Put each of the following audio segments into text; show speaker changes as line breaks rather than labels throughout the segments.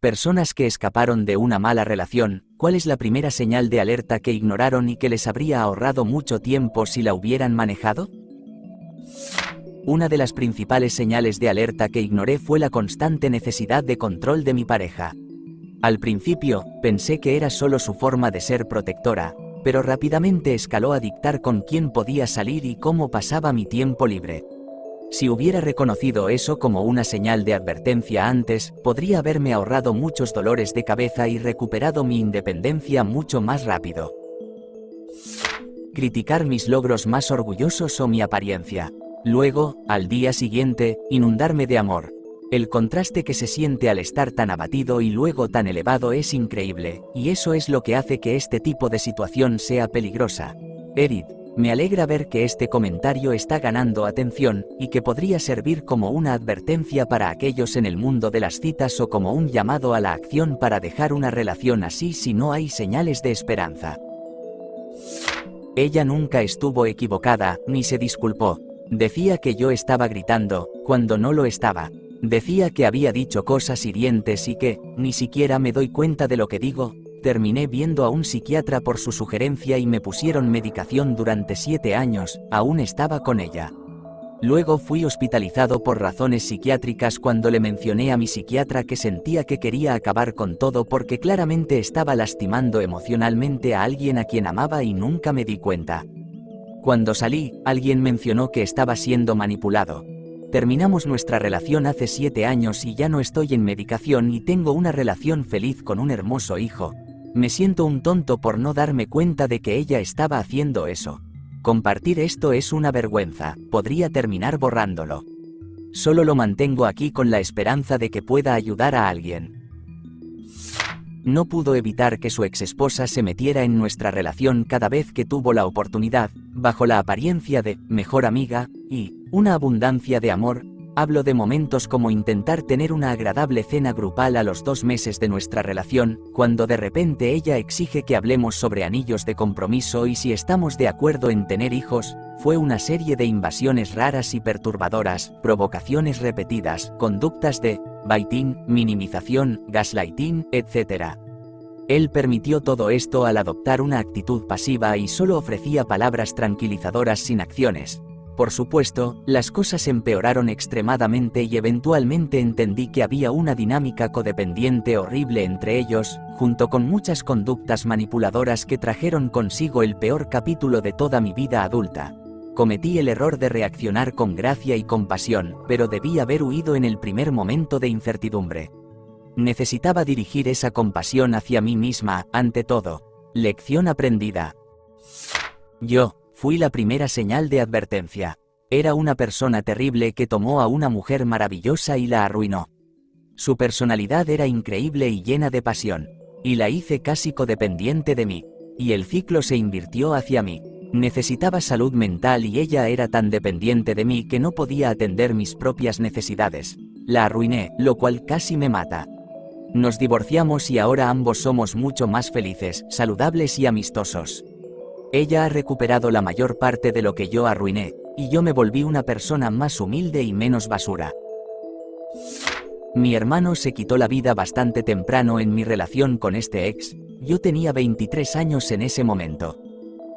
Personas que escaparon de una mala relación, ¿cuál es la primera señal de alerta que ignoraron y que les habría ahorrado mucho tiempo si la hubieran manejado? Una de las principales señales de alerta que ignoré fue la constante necesidad de control de mi pareja. Al principio, pensé que era solo su forma de ser protectora, pero rápidamente escaló a dictar con quién podía salir y cómo pasaba mi tiempo libre. Si hubiera reconocido eso como una señal de advertencia antes, podría haberme ahorrado muchos dolores de cabeza y recuperado mi independencia mucho más rápido. Criticar mis logros más orgullosos o mi apariencia. Luego, al día siguiente, inundarme de amor. El contraste que se siente al estar tan abatido y luego tan elevado es increíble, y eso es lo que hace que este tipo de situación sea peligrosa. Edith, me alegra ver que este comentario está ganando atención, y que podría servir como una advertencia para aquellos en el mundo de las citas o como un llamado a la acción para dejar una relación así si no hay señales de esperanza. Ella nunca estuvo equivocada, ni se disculpó. Decía que yo estaba gritando, cuando no lo estaba. Decía que había dicho cosas hirientes y que, ni siquiera me doy cuenta de lo que digo. Terminé viendo a un psiquiatra por su sugerencia y me pusieron medicación durante 7 años, aún estaba con ella. Luego fui hospitalizado por razones psiquiátricas cuando le mencioné a mi psiquiatra que sentía que quería acabar con todo porque claramente estaba lastimando emocionalmente a alguien a quien amaba y nunca me di cuenta. Cuando salí, alguien mencionó que estaba siendo manipulado. Terminamos nuestra relación hace 7 años y ya no estoy en medicación y tengo una relación feliz con un hermoso hijo. Me siento un tonto por no darme cuenta de que ella estaba haciendo eso. Compartir esto es una vergüenza, podría terminar borrándolo. Solo lo mantengo aquí con la esperanza de que pueda ayudar a alguien. No pudo evitar que su exesposa se metiera en nuestra relación cada vez que tuvo la oportunidad, bajo la apariencia de mejor amiga, y una abundancia de amor. Hablo de momentos como intentar tener una agradable cena grupal a los 2 meses de nuestra relación, cuando de repente ella exige que hablemos sobre anillos de compromiso y si estamos de acuerdo en tener hijos. Fue una serie de invasiones raras y perturbadoras, provocaciones repetidas, conductas de baiting, minimización, gaslighting, etc. Él permitió todo esto al adoptar una actitud pasiva y solo ofrecía palabras tranquilizadoras sin acciones. Por supuesto, las cosas empeoraron extremadamente y eventualmente entendí que había una dinámica codependiente horrible entre ellos, junto con muchas conductas manipuladoras que trajeron consigo el peor capítulo de toda mi vida adulta. Cometí el error de reaccionar con gracia y compasión, pero debí haber huido en el primer momento de incertidumbre. Necesitaba dirigir esa compasión hacia mí misma, ante todo. Lección aprendida. Yo fui la primera señal de advertencia. Era una persona terrible que tomó a una mujer maravillosa y la arruinó. Su personalidad era increíble y llena de pasión. Y la hice casi codependiente de mí. Y el ciclo se invirtió hacia mí. Necesitaba salud mental y ella era tan dependiente de mí que no podía atender mis propias necesidades. La arruiné, lo cual casi me mata. Nos divorciamos y ahora ambos somos mucho más felices, saludables y amistosos. Ella ha recuperado la mayor parte de lo que yo arruiné, y yo me volví una persona más humilde y menos basura. Mi hermano se quitó la vida bastante temprano en mi relación con este ex. Yo tenía 23 años en ese momento.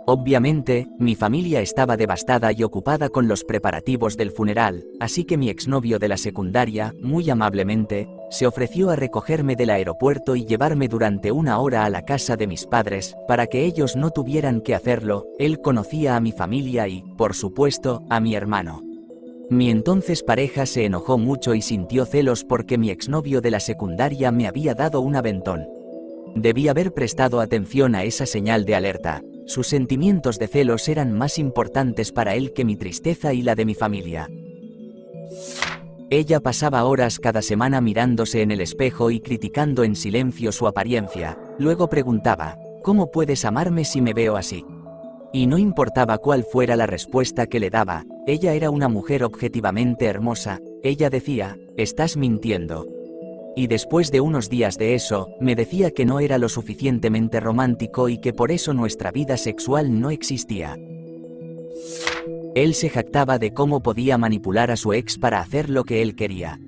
Obviamente, mi familia estaba devastada y ocupada con los preparativos del funeral, así que mi exnovio de la secundaria, muy amablemente, se ofreció a recogerme del aeropuerto y llevarme durante 1 hora a la casa de mis padres, para que ellos no tuvieran que hacerlo. Él conocía a mi familia y, por supuesto, a mi hermano. Mi entonces pareja se enojó mucho y sintió celos porque mi exnovio de la secundaria me había dado un aventón. Debí haber prestado atención a esa señal de alerta. Sus sentimientos de celos eran más importantes para él que mi tristeza y la de mi familia. Ella pasaba horas cada semana mirándose en el espejo y criticando en silencio su apariencia. Luego preguntaba, ¿cómo puedes amarme si me veo así? Y no importaba cuál fuera la respuesta que le daba, ella era una mujer objetivamente hermosa. Ella decía, estás mintiendo. Y después de unos días de eso, me decía que no era lo suficientemente romántico y que por eso nuestra vida sexual no existía. Él se jactaba de cómo podía manipular a su ex para hacer lo que él quería.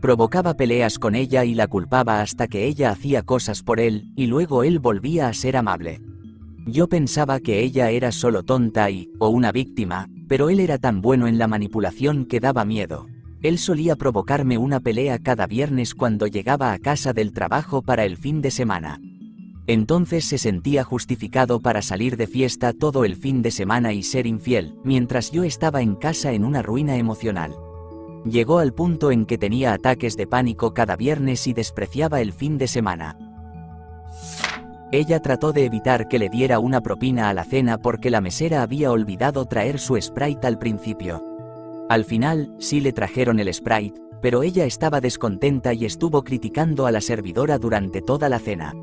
Provocaba peleas con ella y la culpaba hasta que ella hacía cosas por él, y luego él volvía a ser amable. Yo pensaba que ella era solo tonta o una víctima, pero él era tan bueno en la manipulación que daba miedo. Él solía provocarme una pelea cada viernes cuando llegaba a casa del trabajo para el fin de semana. Entonces se sentía justificado para salir de fiesta todo el fin de semana y ser infiel, mientras yo estaba en casa en una ruina emocional. Llegó al punto en que tenía ataques de pánico cada viernes y despreciaba el fin de semana. Ella trató de evitar que le diera una propina a la cena porque la mesera había olvidado traer su Sprite al principio. Al final, sí le trajeron el Sprite, pero ella estaba descontenta y estuvo criticando a la servidora durante toda la cena.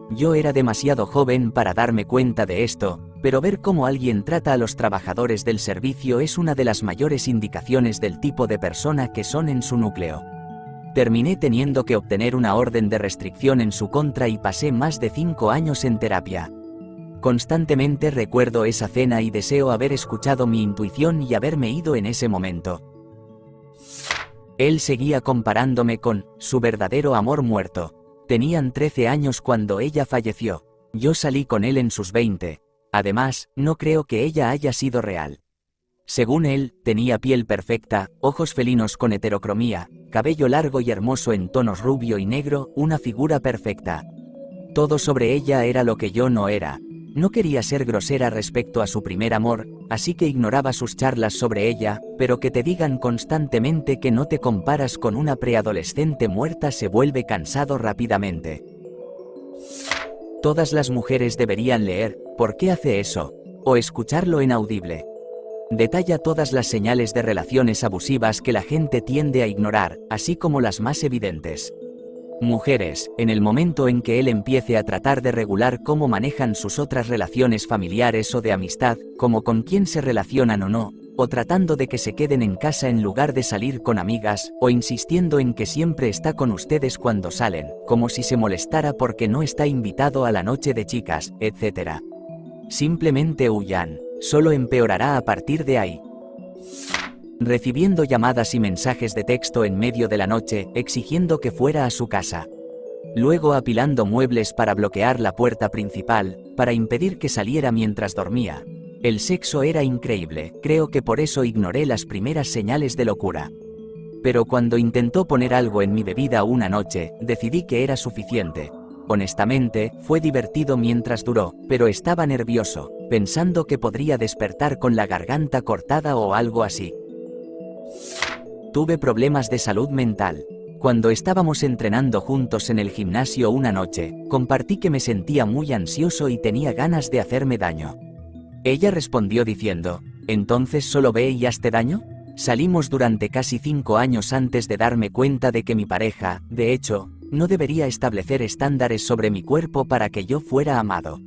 Yo era demasiado joven para darme cuenta de esto, pero ver cómo alguien trata a los trabajadores del servicio es una de las mayores indicaciones del tipo de persona que son en su núcleo. Terminé teniendo que obtener una orden de restricción en su contra y pasé más de 5 años en terapia. Constantemente recuerdo esa cena y deseo haber escuchado mi intuición y haberme ido en ese momento. Él seguía comparándome con su verdadero amor muerto. Tenían 13 años cuando ella falleció. Yo salí con él en sus 20. Además, no creo que ella haya sido real. Según él, tenía piel perfecta, ojos felinos con heterocromía, cabello largo y hermoso en tonos rubio y negro, una figura perfecta. Todo sobre ella era lo que yo no era. No quería ser grosera respecto a su primer amor, así que ignoraba sus charlas sobre ella, pero que te digan constantemente que no te comparas con una preadolescente muerta se vuelve cansado rápidamente. Todas las mujeres deberían leer ¿Por qué hace eso? O escucharlo en Audible. Detalla todas las señales de relaciones abusivas que la gente tiende a ignorar, así como las más evidentes. Mujeres, en el momento en que él empiece a tratar de regular cómo manejan sus otras relaciones familiares o de amistad, como con quién se relacionan o no, o tratando de que se queden en casa en lugar de salir con amigas, o insistiendo en que siempre está con ustedes cuando salen, como si se molestara porque no está invitado a la noche de chicas, etc. Simplemente huyan. Solo empeorará a partir de ahí. Recibiendo llamadas y mensajes de texto en medio de la noche, exigiendo que fuera a su casa. Luego apilando muebles para bloquear la puerta principal, para impedir que saliera mientras dormía. El sexo era increíble, creo que por eso ignoré las primeras señales de locura. Pero cuando intentó poner algo en mi bebida una noche, decidí que era suficiente. Honestamente, fue divertido mientras duró, pero estaba nervioso, pensando que podría despertar con la garganta cortada o algo así. Tuve problemas de salud mental. Cuando estábamos entrenando juntos en el gimnasio una noche, compartí que me sentía muy ansioso y tenía ganas de hacerme daño. Ella respondió diciendo, ¿entonces solo ve y hazte daño? Salimos durante casi 5 años antes de darme cuenta de que mi pareja, de hecho, no debería establecer estándares sobre mi cuerpo para que yo fuera amado.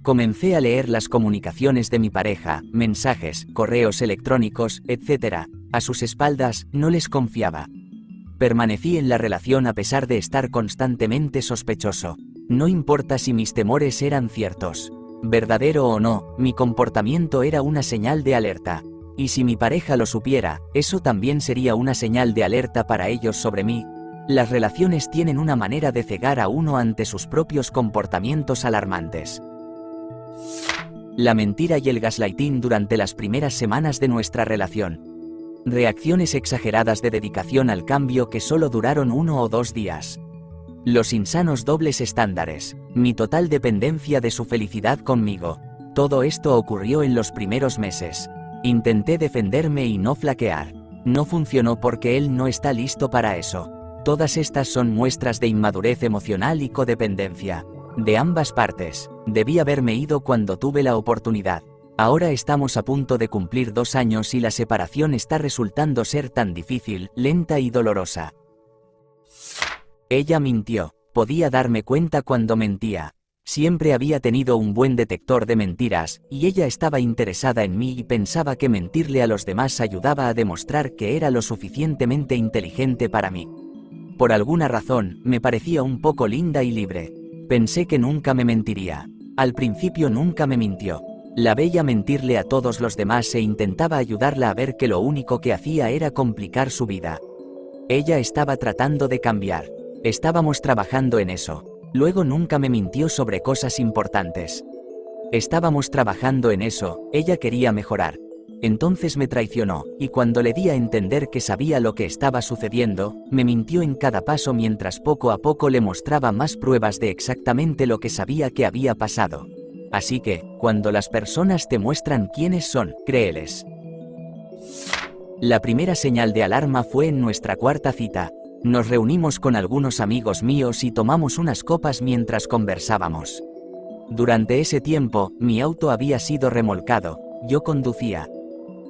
Comencé a leer las comunicaciones de mi pareja, mensajes, correos electrónicos, etc. A sus espaldas, no les confiaba. Permanecí en la relación a pesar de estar constantemente sospechoso. No importa si mis temores eran ciertos. Verdadero o no, mi comportamiento era una señal de alerta. Y si mi pareja lo supiera, eso también sería una señal de alerta para ellos sobre mí. Las relaciones tienen una manera de cegar a uno ante sus propios comportamientos alarmantes. La mentira y el gaslighting durante las primeras semanas de nuestra relación. Reacciones exageradas de dedicación al cambio que solo duraron 1 o 2 días. Los insanos dobles estándares. Mi total dependencia de su felicidad conmigo. Todo esto ocurrió en los primeros meses. Intenté defenderme y no flaquear. No funcionó porque él no está listo para eso. Todas estas son muestras de inmadurez emocional y codependencia. De ambas partes. Debí haberme ido cuando tuve la oportunidad. Ahora estamos a punto de cumplir 2 años y la separación está resultando ser tan difícil, lenta y dolorosa. Ella mintió. Podía darme cuenta cuando mentía. Siempre había tenido un buen detector de mentiras, y ella estaba interesada en mí y pensaba que mentirle a los demás ayudaba a demostrar que era lo suficientemente inteligente para mí. Por alguna razón, me parecía un poco linda y libre. Pensé que nunca me mentiría. Al principio nunca me mintió. La veía mentirle a todos los demás e intentaba ayudarla a ver que lo único que hacía era complicar su vida. Ella estaba tratando de cambiar. Estábamos trabajando en eso. Luego nunca me mintió sobre cosas importantes. Estábamos trabajando en eso, ella quería mejorar. Entonces me traicionó, y cuando le di a entender que sabía lo que estaba sucediendo, me mintió en cada paso mientras poco a poco le mostraba más pruebas de exactamente lo que sabía que había pasado. Así que, cuando las personas te muestran quiénes son, créeles. La primera señal de alarma fue en nuestra cuarta cita. Nos reunimos con algunos amigos míos y tomamos unas copas mientras conversábamos. Durante ese tiempo, mi auto había sido remolcado, yo conducía.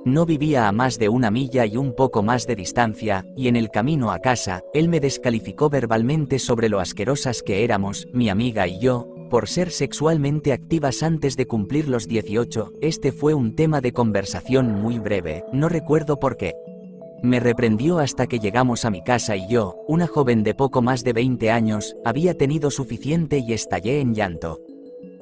No vivía a más de 1 milla y un poco más de distancia, y en el camino a casa, él me descalificó verbalmente sobre lo asquerosas que éramos, mi amiga y yo, por ser sexualmente activas antes de cumplir los 18, este fue un tema de conversación muy breve, no recuerdo por qué. Me reprendió hasta que llegamos a mi casa y yo, una joven de poco más de 20 años, había tenido suficiente y estallé en llanto.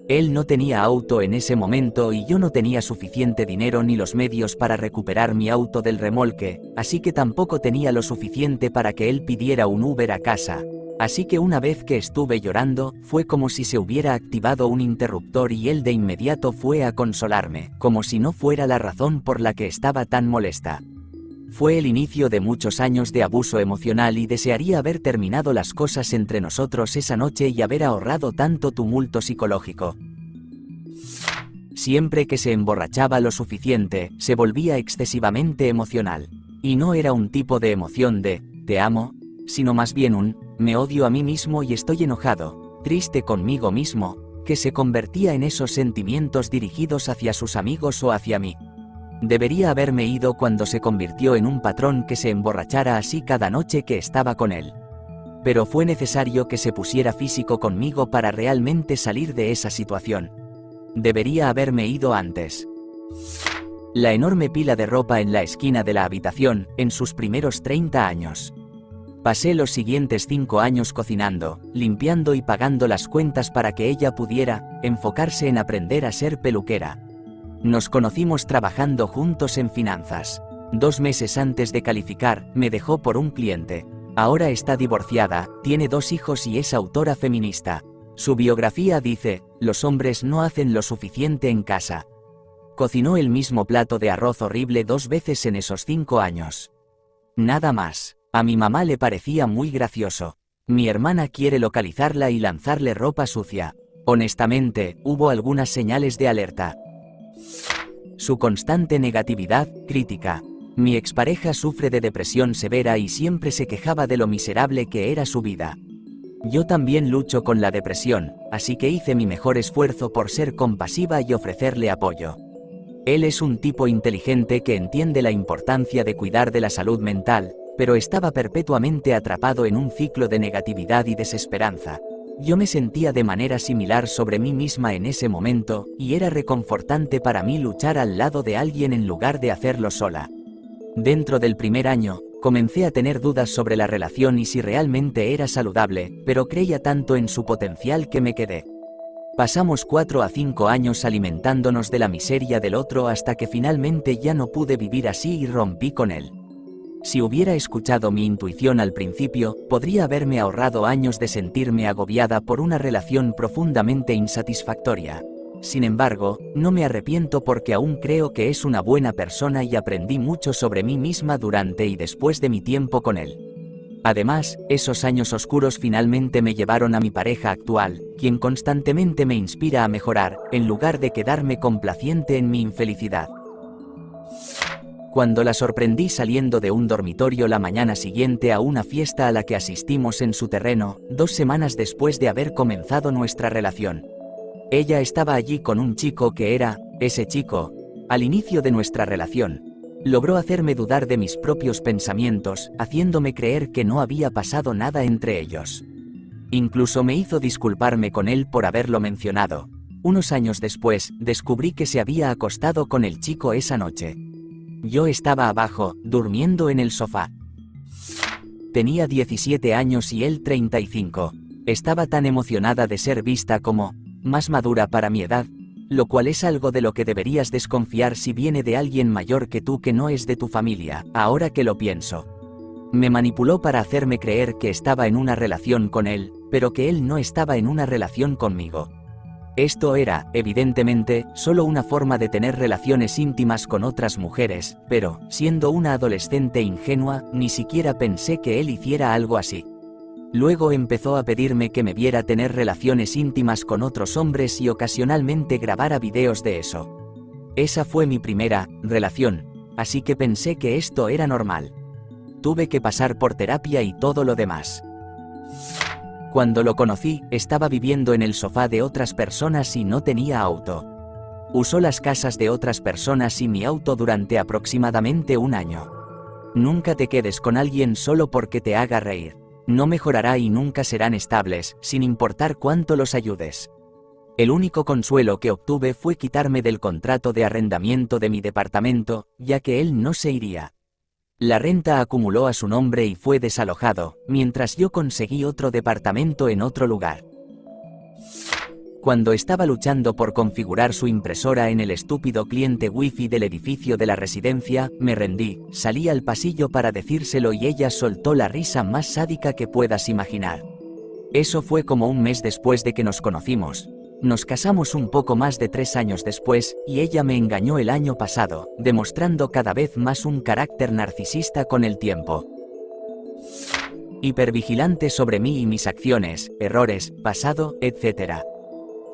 Él no tenía auto en ese momento y yo no tenía suficiente dinero ni los medios para recuperar mi auto del remolque, así que tampoco tenía lo suficiente para que él pidiera un Uber a casa. Así que una vez que estuve llorando, fue como si se hubiera activado un interruptor y él de inmediato fue a consolarme, como si no fuera la razón por la que estaba tan molesta. Fue el inicio de muchos años de abuso emocional y desearía haber terminado las cosas entre nosotros esa noche y haber ahorrado tanto tumulto psicológico. Siempre que se emborrachaba lo suficiente, se volvía excesivamente emocional. Y no era un tipo de emoción de, te amo, sino más bien un, me odio a mí mismo y estoy enojado, triste conmigo mismo, que se convertía en esos sentimientos dirigidos hacia sus amigos o hacia mí. Debería haberme ido cuando se convirtió en un patrón que se emborrachara así cada noche que estaba con él. Pero fue necesario que se pusiera físico conmigo para realmente salir de esa situación. Debería haberme ido antes. La enorme pila de ropa en la esquina de la habitación, en sus primeros 30 años. Pasé los siguientes 5 años cocinando, limpiando y pagando las cuentas para que ella pudiera enfocarse en aprender a ser peluquera. Nos conocimos trabajando juntos en finanzas. 2 meses antes de calificar, me dejó por un cliente. Ahora está divorciada, tiene 2 hijos y es autora feminista. Su biografía dice, los hombres no hacen lo suficiente en casa. Cocinó el mismo plato de arroz horrible 2 veces en esos 5 años. Nada más. A mi mamá le parecía muy gracioso. Mi hermana quiere localizarla y lanzarle ropa sucia. Honestamente, hubo algunas señales de alerta. Su constante negatividad, crítica. Mi expareja sufre de depresión severa y siempre se quejaba de lo miserable que era su vida. Yo también lucho con la depresión, así que hice mi mejor esfuerzo por ser compasiva y ofrecerle apoyo. Él es un tipo inteligente que entiende la importancia de cuidar de la salud mental, pero estaba perpetuamente atrapado en un ciclo de negatividad y desesperanza. Yo me sentía de manera similar sobre mí misma en ese momento, y era reconfortante para mí luchar al lado de alguien en lugar de hacerlo sola. Dentro del primer año, comencé a tener dudas sobre la relación y si realmente era saludable, pero creía tanto en su potencial que me quedé. Pasamos 4 a 5 años alimentándonos de la miseria del otro hasta que finalmente ya no pude vivir así y rompí con él. Si hubiera escuchado mi intuición al principio, podría haberme ahorrado años de sentirme agobiada por una relación profundamente insatisfactoria. Sin embargo, no me arrepiento porque aún creo que es una buena persona y aprendí mucho sobre mí misma durante y después de mi tiempo con él. Además, esos años oscuros finalmente me llevaron a mi pareja actual, quien constantemente me inspira a mejorar, en lugar de quedarme complaciente en mi infelicidad. Cuando la sorprendí saliendo de un dormitorio la mañana siguiente a una fiesta a la que asistimos en su terreno, 2 semanas después de haber comenzado nuestra relación. Ella estaba allí con un chico que era, ese chico, al inicio de nuestra relación. Logró hacerme dudar de mis propios pensamientos, haciéndome creer que no había pasado nada entre ellos. Incluso me hizo disculparme con él por haberlo mencionado. Unos años después, descubrí que se había acostado con el chico esa noche. Yo estaba abajo, durmiendo en el sofá. Tenía 17 años y él 35. Estaba tan emocionada de ser vista como más madura para mi edad, lo cual es algo de lo que deberías desconfiar si viene de alguien mayor que tú que no es de tu familia, ahora que lo pienso. Me manipuló para hacerme creer que estaba en una relación con él, pero que él no estaba en una relación conmigo. Esto era, evidentemente, solo una forma de tener relaciones íntimas con otras mujeres, pero, siendo una adolescente ingenua, ni siquiera pensé que él hiciera algo así. Luego empezó a pedirme que me viera tener relaciones íntimas con otros hombres y ocasionalmente grabara videos de eso. Esa fue mi primera relación, así que pensé que esto era normal. Tuve que pasar por terapia y todo lo demás. Cuando lo conocí, estaba viviendo en el sofá de otras personas y no tenía auto. Usó las casas de otras personas y mi auto durante aproximadamente un año. Nunca te quedes con alguien solo porque te haga reír. No mejorará y nunca serán estables, sin importar cuánto los ayudes. El único consuelo que obtuve fue quitarme del contrato de arrendamiento de mi departamento, ya que él no se iría. La renta acumuló a su nombre y fue desalojado, mientras yo conseguí otro departamento en otro lugar. Cuando estaba luchando por configurar su impresora en el estúpido cliente Wi-Fi del edificio de la residencia, me rendí, salí al pasillo para decírselo y ella soltó la risa más sádica que puedas imaginar. Eso fue como un mes después de que nos conocimos. Nos casamos un poco más de 3 años después, y ella me engañó el año pasado, demostrando cada vez más un carácter narcisista con el tiempo. Hipervigilante sobre mí y mis acciones, errores, pasado, etc.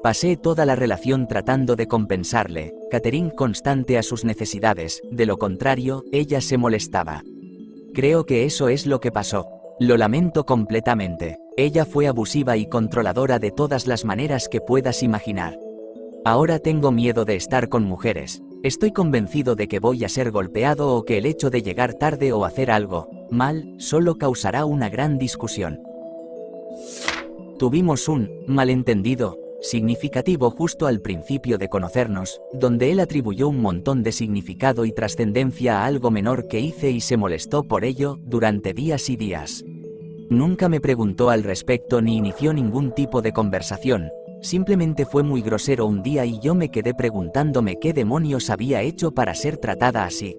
Pasé toda la relación tratando de compensarle, catering constante a sus necesidades, de lo contrario, ella se molestaba. Creo que eso es lo que pasó. Lo lamento completamente. Ella fue abusiva y controladora de todas las maneras que puedas imaginar. Ahora tengo miedo de estar con mujeres. Estoy convencido de que voy a ser golpeado o que el hecho de llegar tarde o hacer algo mal solo causará una gran discusión. Tuvimos un malentendido significativo justo al principio de conocernos, donde él atribuyó un montón de significado y trascendencia a algo menor que hice y se molestó por ello durante días y días. Nunca me preguntó al respecto ni inició ningún tipo de conversación, simplemente fue muy grosero un día y yo me quedé preguntándome qué demonios había hecho para ser tratada así.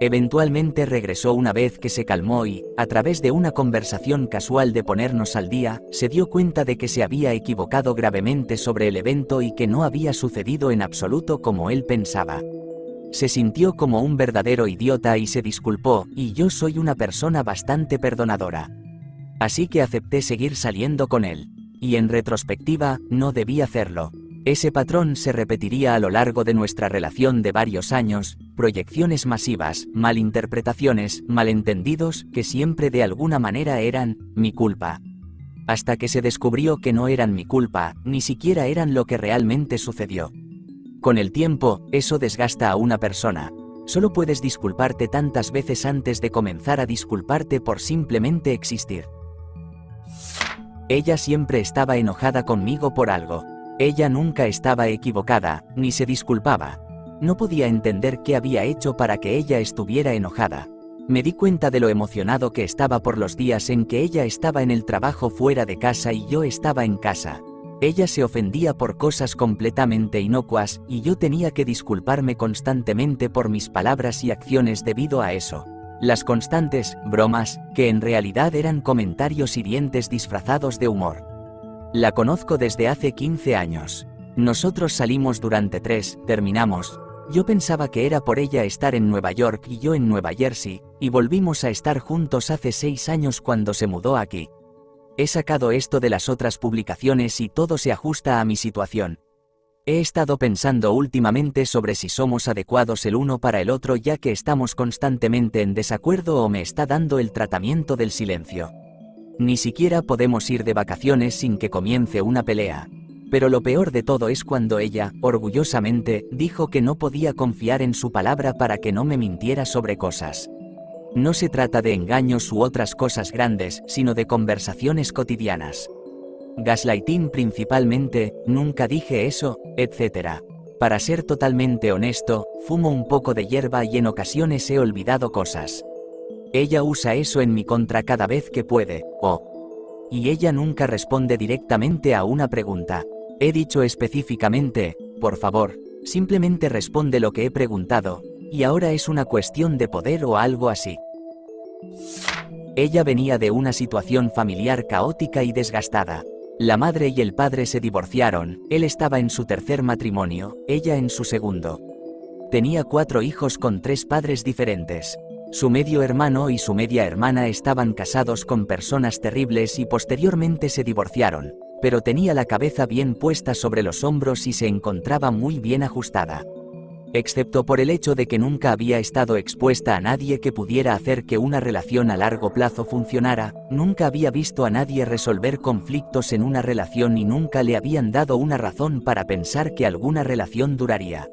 Eventualmente regresó una vez que se calmó y, a través de una conversación casual de ponernos al día, se dio cuenta de que se había equivocado gravemente sobre el evento y que no había sucedido en absoluto como él pensaba. Se sintió como un verdadero idiota y se disculpó, y yo soy una persona bastante perdonadora. Así que acepté seguir saliendo con él. Y en retrospectiva, no debí hacerlo. Ese patrón se repetiría a lo largo de nuestra relación de varios años, proyecciones masivas, malinterpretaciones, malentendidos, que siempre de alguna manera eran mi culpa. Hasta que se descubrió que no eran mi culpa, ni siquiera eran lo que realmente sucedió. Con el tiempo, eso desgasta a una persona. Solo puedes disculparte tantas veces antes de comenzar a disculparte por simplemente existir. Ella siempre estaba enojada conmigo por algo. Ella nunca estaba equivocada, ni se disculpaba. No podía entender qué había hecho para que ella estuviera enojada. Me di cuenta de lo emocionado que estaba por los días en que ella estaba en el trabajo fuera de casa y yo estaba en casa. Ella se ofendía por cosas completamente inocuas, y yo tenía que disculparme constantemente por mis palabras y acciones debido a eso. Las constantes bromas, que en realidad eran comentarios hirientes disfrazados de humor. La conozco desde hace 15 años. Nosotros salimos durante 3, terminamos. Yo pensaba que era por ella estar en Nueva York y yo en Nueva Jersey, y volvimos a estar juntos hace 6 años cuando se mudó aquí. He sacado esto de las otras publicaciones y todo se ajusta a mi situación. He estado pensando últimamente sobre si somos adecuados el uno para el otro ya que estamos constantemente en desacuerdo o me está dando el tratamiento del silencio. Ni siquiera podemos ir de vacaciones sin que comience una pelea. Pero lo peor de todo es cuando ella, orgullosamente, dijo que no podía confiar en su palabra para que no me mintiera sobre cosas. No se trata de engaños u otras cosas grandes, sino de conversaciones cotidianas. Gaslighting principalmente, nunca dije eso, etc. Para ser totalmente honesto, fumo un poco de hierba y en ocasiones he olvidado cosas. Ella usa eso en mi contra cada vez que puede, y ella nunca responde directamente a una pregunta. He dicho específicamente, por favor, simplemente responde lo que he preguntado, y ahora es una cuestión de poder o algo así. Ella venía de una situación familiar caótica y desgastada. La madre y el padre se divorciaron, él estaba en su tercer matrimonio, ella en su segundo. Tenía 4 hijos con 3 padres diferentes. Su medio hermano y su media hermana estaban casados con personas terribles y posteriormente se divorciaron, pero tenía la cabeza bien puesta sobre los hombros y se encontraba muy bien ajustada. Excepto por el hecho de que nunca había estado expuesta a nadie que pudiera hacer que una relación a largo plazo funcionara, nunca había visto a nadie resolver conflictos en una relación y nunca le habían dado una razón para pensar que alguna relación duraría.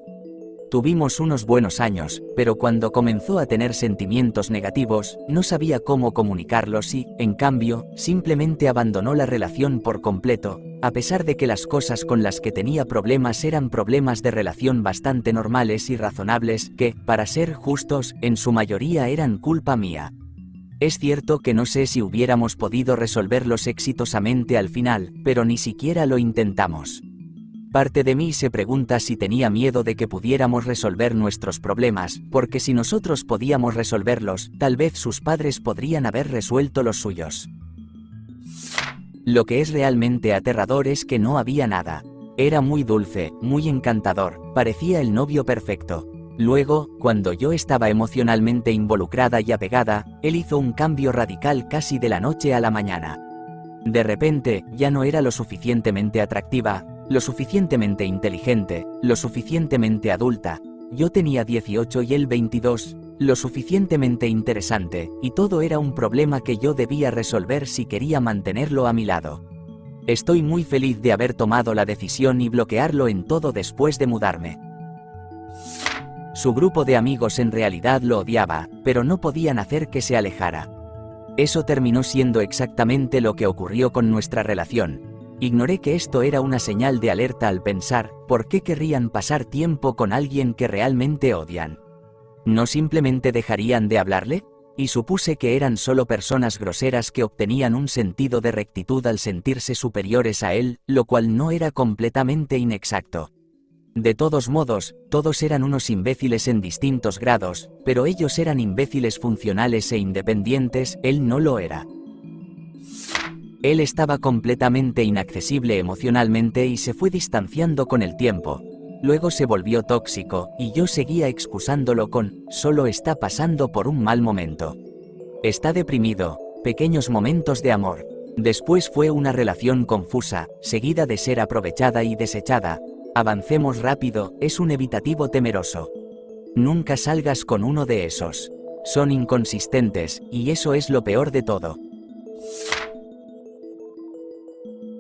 Tuvimos unos buenos años, pero cuando comenzó a tener sentimientos negativos, no sabía cómo comunicarlos y, en cambio, simplemente abandonó la relación por completo, a pesar de que las cosas con las que tenía problemas eran problemas de relación bastante normales y razonables que, para ser justos, en su mayoría eran culpa mía. Es cierto que no sé si hubiéramos podido resolverlos exitosamente al final, pero ni siquiera lo intentamos. Parte de mí se pregunta si tenía miedo de que pudiéramos resolver nuestros problemas, porque si nosotros podíamos resolverlos, tal vez sus padres podrían haber resuelto los suyos. Lo que es realmente aterrador es que no había nada. Era muy dulce, muy encantador, parecía el novio perfecto. Luego, cuando yo estaba emocionalmente involucrada y apegada, él hizo un cambio radical casi de la noche a la mañana. De repente, ya no era lo suficientemente atractiva, lo suficientemente inteligente, lo suficientemente adulta. Yo tenía 18 y él 22, lo suficientemente interesante, y todo era un problema que yo debía resolver si quería mantenerlo a mi lado. Estoy muy feliz de haber tomado la decisión y bloquearlo en todo después de mudarme. Su grupo de amigos en realidad lo odiaba, pero no podían hacer que se alejara. Eso terminó siendo exactamente lo que ocurrió con nuestra relación. Ignoré que esto era una señal de alerta al pensar, ¿por qué querrían pasar tiempo con alguien que realmente odian? ¿No simplemente dejarían de hablarle? Y supuse que eran solo personas groseras que obtenían un sentido de rectitud al sentirse superiores a él, lo cual no era completamente inexacto. De todos modos, todos eran unos imbéciles en distintos grados, pero ellos eran imbéciles funcionales e independientes, él no lo era. Él estaba completamente inaccesible emocionalmente y se fue distanciando con el tiempo. Luego se volvió tóxico, y yo seguía excusándolo con, solo está pasando por un mal momento. Está deprimido, pequeños momentos de amor. Después fue una relación confusa, seguida de ser aprovechada y desechada. Avancemos rápido, es un evitativo temeroso. Nunca salgas con uno de esos. Son inconsistentes, y eso es lo peor de todo.